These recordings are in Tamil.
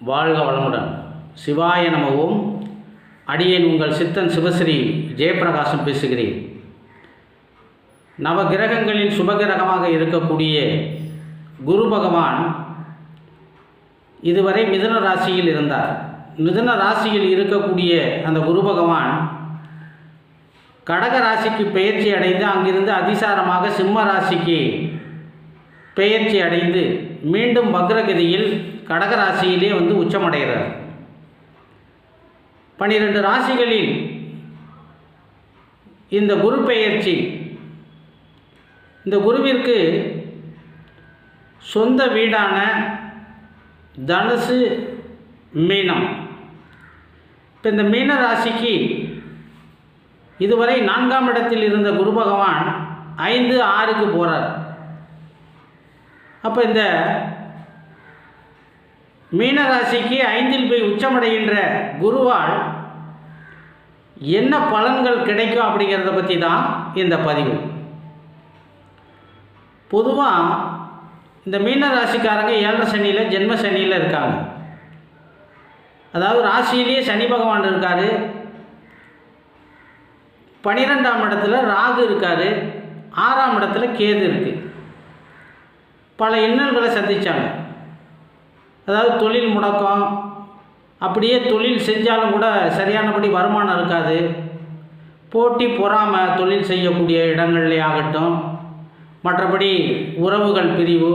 வாழ்க வளமுடன். சிவாய நம ஓம். அடியேன் உங்கள் சித்தன் சிவஸ்ரீ ஜெயப்பிரகாசம் பேசுகிறேன். நவகிரகங்களில் சுபகிரகமாக இருக்கக்கூடிய குரு பகவான் இதுவரை மிதுன ராசியில் இருந்தார். மிதுன ராசியில் இருக்கக்கூடிய அந்த குரு பகவான் கடக ராசிக்கு பெயர்ச்சி அடைந்து அங்கிருந்து அதிசாரமாக சிம்ம ராசிக்கு பெயர்ச்சி அடைந்து மீண்டும் வக்ரகதியில் கடகராசியிலே உச்சமடைகிறார். 12 ராசிகளில் இந்த குரு பெயர்ச்சி, இந்த குருவிற்கு சொந்த வீடான தனுசு மீனம். இப்போ இந்த மீன ராசிக்கு இதுவரை 4ஆம் இடத்தில் இருந்த குரு பகவான் 5, 6க்கு போகிறார். அப்போ இந்த மீனராசிக்கு 5இல் போய் உச்சமடைகின்ற குருவால் என்ன பலன்கள் கிடைக்கும் அப்படிங்கிறத பற்றி தான் இந்த பதிவு. பொதுவாக இந்த மீனராசிக்காரங்க 7 சனியில் ஜென்ம சனியில் இருக்காங்க. அதாவது ராசியிலேயே சனி பகவான் இருக்கார், 12ஆம் இடத்துல ராகு இருக்கார், 6ஆம் இடத்துல கேது இருக்குது. பல இன்னல்களை சந்தித்தாங்க. அதாவது தொழில் முடக்கம், அப்படியே தொழில் செஞ்சாலும் கூட சரியானபடி வருமானம் இருக்காது. போட்டி பொறாமை தொழில் செய்யக்கூடிய இடங்கள்லே ஆகட்டும், மற்றபடி உறவுகள் பிரிவு,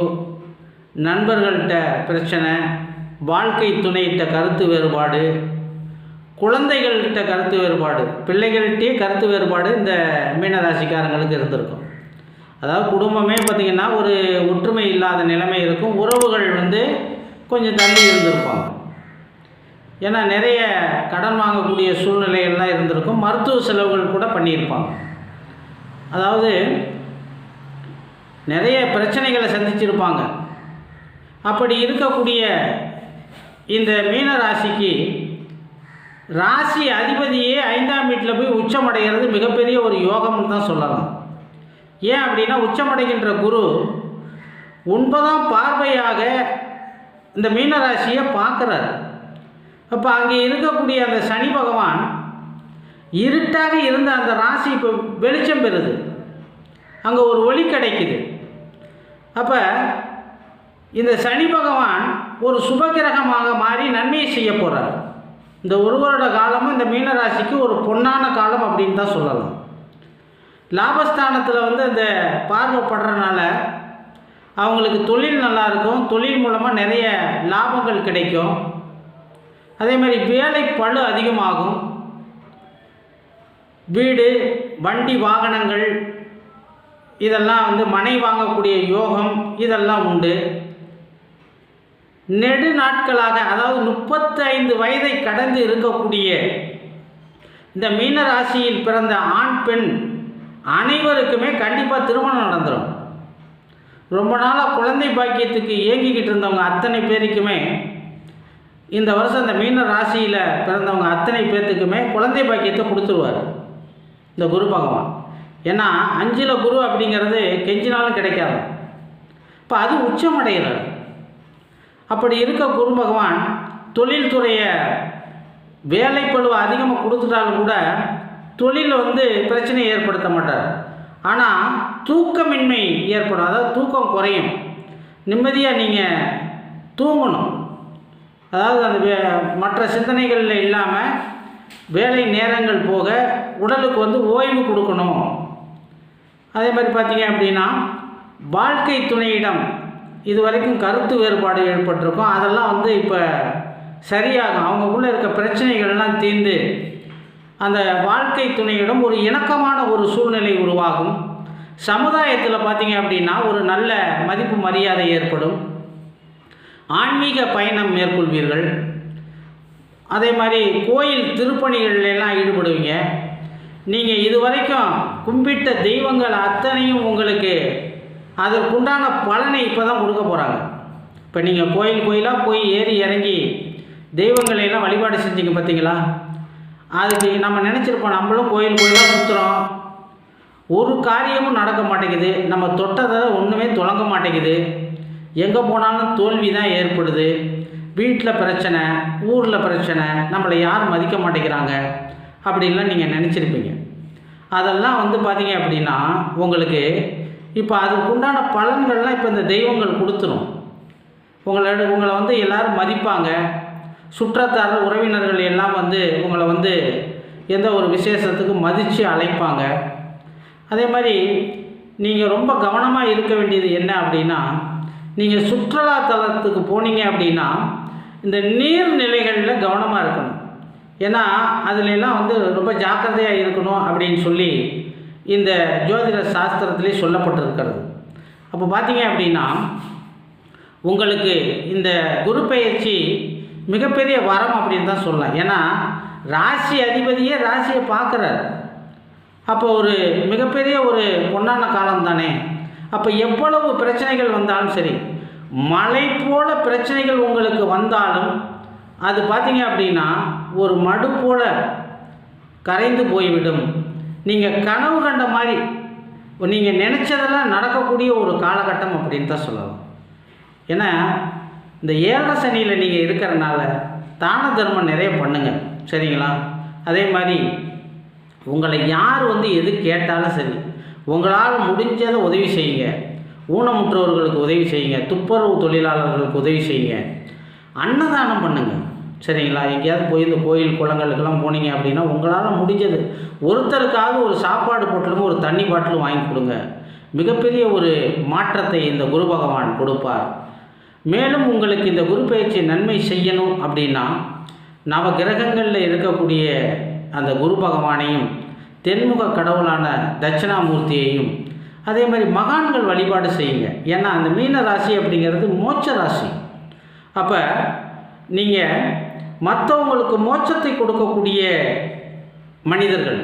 நண்பர்கள்ட்ட பிரச்சனை, வாழ்க்கை துணையிட்ட கருத்து வேறுபாடு, குழந்தைகள்கிட்ட கருத்து வேறுபாடு, பிள்ளைகள்கிட்டே கருத்து வேறுபாடு இந்த மீனராசிக்காரங்களுக்கு இருந்திருக்கும். அதாவது குடும்பமே பார்த்திங்கன்னா ஒரு ஒற்றுமை இல்லாத நிலைமை இருக்கும். உறவுகள் கொஞ்சம் தள்ளி இருந்திருப்பாங்க. ஏன்னா நிறைய கடன் வாங்கக்கூடிய சூழ்நிலைகள்லாம் இருந்திருக்கும். மருத்துவ செலவுகள் கூட பண்ணியிருப்பாங்க. அதாவது நிறைய பிரச்சனைகளை சந்திச்சிருப்பாங்க. அப்படி இருக்கக்கூடிய இந்த மீன ராசிக்கு ராசி அதிபதியே 5ஆம் வீட்டில் போய் உச்சமடைகிறது மிகப்பெரிய ஒரு யோகம்னு தான் சொல்லலாம். ஏன் அப்படின்னா, உச்சமடைகின்ற குரு 9ஆம் பார்வையாக இந்த மீனராசியை பார்க்குறாரு. அப்போ அங்கே இருக்கக்கூடிய அந்த சனி பகவான் இருட்டாக இருந்த அந்த ராசி இப்போ வெளிச்சம் பெறுது, அங்கே ஒரு ஒளி கிடைக்குது. அப்போ இந்த சனி பகவான் ஒரு சுபகிரகமாக மாறி நன்மையை செய்ய போகிறார். இந்த 1 வருட காலமும் இந்த மீனராசிக்கு ஒரு பொன்னான காலம் அப்படின்னு தான் சொல்லலாம். லாபஸ்தானத்தில் இந்த பார்வைப்படுறதுனால அவங்களுக்கு தொழில் நல்லாயிருக்கும். தொழில் மூலமாக நிறைய லாபங்கள் கிடைக்கும். அதே மாதிரி வேலை பளு அதிகமாகும். வீடு, வண்டி, வாகனங்கள் இதெல்லாம் மனை வாங்கக்கூடிய யோகம் இதெல்லாம் உண்டு. நெடு நாட்களாக, அதாவது 35 வயதை கடந்து இருக்கக்கூடிய இந்த மீன ராசியில் பிறந்த ஆண் பெண் அனைவருக்குமே கண்டிப்பாக திருமணம் நடந்துடும். ரொம்ப நாளாக குழந்தை பாக்கியத்துக்கு ஏங்கிக்கிட்டு இருந்தவங்க அத்தனை பேருக்குமே இந்த வருஷம் இந்த மீன ராசியில் பிறந்தவங்க அத்தனை பேர்த்துக்குமே குழந்தை பாக்கியத்தை கொடுத்துருவார் இந்த குரு பகவான். ஏன்னா 5ல் குரு அப்படிங்கிறது கெஞ்சினாலும் கிடைக்காது. இப்போ அது உச்சமடைகிறார். அப்படி இருக்க குரு பகவான் தொழில்துறையை வேலைப்பளுவை அதிகமாக கொடுத்துட்டாலும் கூட தொழில் பிரச்சனையை ஏற்படுத்த மாட்டார். ஆனால் தூக்கமின்மை ஏற்படும். அதாவது தூக்கம் குறையும். நிம்மதியாக நீங்கள் தூங்கணும். அதாவது அந்த மற்ற சிந்தனைகளில் இல்லாமல் வேலை நேரங்கள் போக உடலுக்கு ஓய்வு கொடுக்கணும். அதே மாதிரி பார்த்தீங்க அப்படின்னா, வாழ்க்கை துணையிடம் இது வரைக்கும் கருத்து வேறுபாடு ஏற்பட்டிருக்கும். அதெல்லாம் இப்போ சரியாகும். அவங்களுக்குள்ளே இருக்க பிரச்சனைகள்லாம் தீர்ந்து அந்த வாழ்க்கை துணையிடம் ஒரு இணக்கமான ஒரு சூழ்நிலை உருவாகும். சமுதாயத்தில் பார்த்தீங்க அப்படின்னா ஒரு நல்ல மதிப்பு மரியாதை ஏற்படும். ஆன்மீக பயணம் மேற்கொள்வீர்கள். அதே மாதிரி கோயில் திருப்பணிகள்லாம் ஈடுபடுவீங்க. நீங்கள் இதுவரைக்கும் கும்பிட்ட தெய்வங்கள் அத்தனையும் உங்களுக்கு அதற்குண்டான பலனை இப்போ தான் கொடுக்க போகிறாங்க. இப்போ நீங்கள் கோயிலாக போய் ஏறி இறங்கி தெய்வங்களையெல்லாம் வழிபாடு செஞ்சீங்க பார்த்தீங்களா? அதுக்கு நம்ம நினச்சிருப்போம், நம்மளும் கோயிலாக சுற்றுறோம், ஒரு காரியமும் நடக்க மாட்டேங்குது, நம்ம தொட்டதை ஒன்றுமே தொடங்க மாட்டேங்குது, எங்கே போனாலும் தோல்வி தான் ஏற்படுது, வீட்டில் பிரச்சனை, ஊரில் பிரச்சனை, நம்மளை யாரும் மதிக்க மாட்டேங்கிறாங்க அப்படின்லாம் நீங்கள் நினச்சிருப்பீங்க. அதெல்லாம் வந்து பார்த்தீங்க அப்படின்னா உங்களுக்கு இப்போ அதுக்கு உண்டான பலன்கள்லாம் இப்போ இந்த தெய்வங்கள் கொடுத்துரும். உங்களை வந்து எல்லோரும் மதிப்பாங்க. சுற்றத்தார் உறவினர்கள் எல்லாம் வந்து உங்களை வந்து எந்த ஒரு விசேஷத்துக்கு மதித்து அழைப்பாங்க. அதே மாதிரி நீங்கள் ரொம்ப கவனமாக இருக்க வேண்டியது என்ன அப்படின்னா, நீங்கள் சுற்றுலாத்தலத்துக்கு போனீங்க அப்படின்னா இந்த நீர்நிலைகளில் கவனமாக இருக்கணும். ஏன்னா அதுலெல்லாம் வந்து ரொம்ப ஜாக்கிரதையாக இருக்கணும் அப்படின்னு சொல்லி இந்த ஜோதிட சாஸ்திரத்திலே சொல்லப்பட்டிருக்கிறது. அப்போ பார்த்தீங்க அப்படின்னா உங்களுக்கு இந்த குரு பெயர்ச்சி மிகப்பெரிய வரம் அப்படின்னு தான் சொல்லலாம். ஏன்னா ராசி அதிபதியே ராசியை பார்க்குறார். அப்போ ஒரு மிகப்பெரிய ஒரு பொன்னான காலம் தானே. அப்போ எவ்வளவு பிரச்சனைகள் வந்தாலும் சரி, மழை போல பிரச்சனைகள் உங்களுக்கு வந்தாலும் அது பார்த்தீங்க அப்படின்னா ஒரு மடு போல கரைந்து போய்விடும். நீங்கள் கனவு கண்ட மாதிரி நீங்கள் நினச்சதெல்லாம் நடக்கக்கூடிய ஒரு காலகட்டம் அப்படின்னு தான் சொல்லலாம். ஏன்னா இந்த 7 சனியில் நீங்கள் இருக்கிறனால தான தர்மம் நிறைய பண்ணுங்கள், சரிங்களா? அதே மாதிரி உங்களை யார் வந்து எது கேட்டாலும் சரி, உங்களால் முடிஞ்சதை உதவி செய்யுங்க. ஊனமுற்றவர்களுக்கு உதவி செய்யுங்க, துப்புரவு தொழிலாளர்களுக்கு உதவி செய்யுங்க, அன்னதானம் பண்ணுங்கள், சரிங்களா? எங்கேயாவது போய் இந்த கோயில் குளங்களுக்கெல்லாம் போனீங்க அப்படின்னா உங்களால் முடிஞ்சது ஒருத்தருக்காவது ஒரு சாப்பாடு போட்டலும் ஒரு தண்ணி பாட்டிலும் வாங்கி கொடுங்க. மிகப்பெரிய ஒரு மாற்றத்தை இந்த குரு பகவான் கொடுப்பார். மேலும் உங்களுக்கு இந்த குரு பயிற்சி நன்மை செய்யணும் அப்படின்னா நவ கிரகங்களில் இருக்கக்கூடிய அந்த குரு பகவானையும் தென்முக கடவுளான தட்சிணாமூர்த்தியையும் அதே மாதிரி மகான்கள் வழிபாடு செய்யுங்க. ஏன்னா அந்த மீன ராசி அப்படிங்கிறது மோட்ச ராசி. அப்போ நீங்கள் மற்றவங்களுக்கு மோட்சத்தை கொடுக்கக்கூடிய மனிதர்கள்.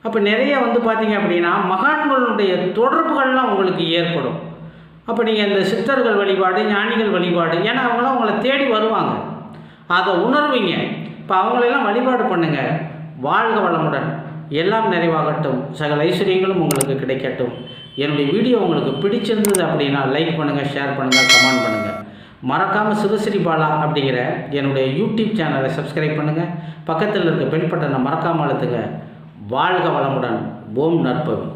அப்போ நிறைய வந்து பார்த்தீங்க அப்படின்னா மகான்களுடைய தொடர்புகள்லாம் உங்களுக்கு ஏற்படும். அப்போ நீங்கள் இந்த சித்தர்கள் வழிபாடு, ஞானிகள் வழிபாடு, ஏன்னா அவங்களாம் உங்களை தேடி வருவாங்க, அதை உணர்வீங்க. இப்போ அவங்களெல்லாம் வழிபாடு பண்ணுங்கள். வாழ்க வளமுடன், எல்லாம் நிறைவாகட்டும், சகல ஐஸ்வர்யங்களும் உங்களுக்கு கிடைக்கட்டும். என்னுடைய வீடியோ உங்களுக்கு பிடிச்சிருந்தது அப்படின்னா லைக் பண்ணுங்கள், ஷேர் பண்ணுங்கள், கமெண்ட் பண்ணுங்கள். மறக்காமல் சிவஸ்ரீ பாலா அப்படிங்கிற என்னுடைய யூடியூப் சேனலை சப்ஸ்கிரைப் பண்ணுங்கள். பக்கத்தில் இருக்க பெல் பட்டனை மறக்காமல் அழுத்துங்க. வாழ்க வளமுடன். ஓம் நற்பவி.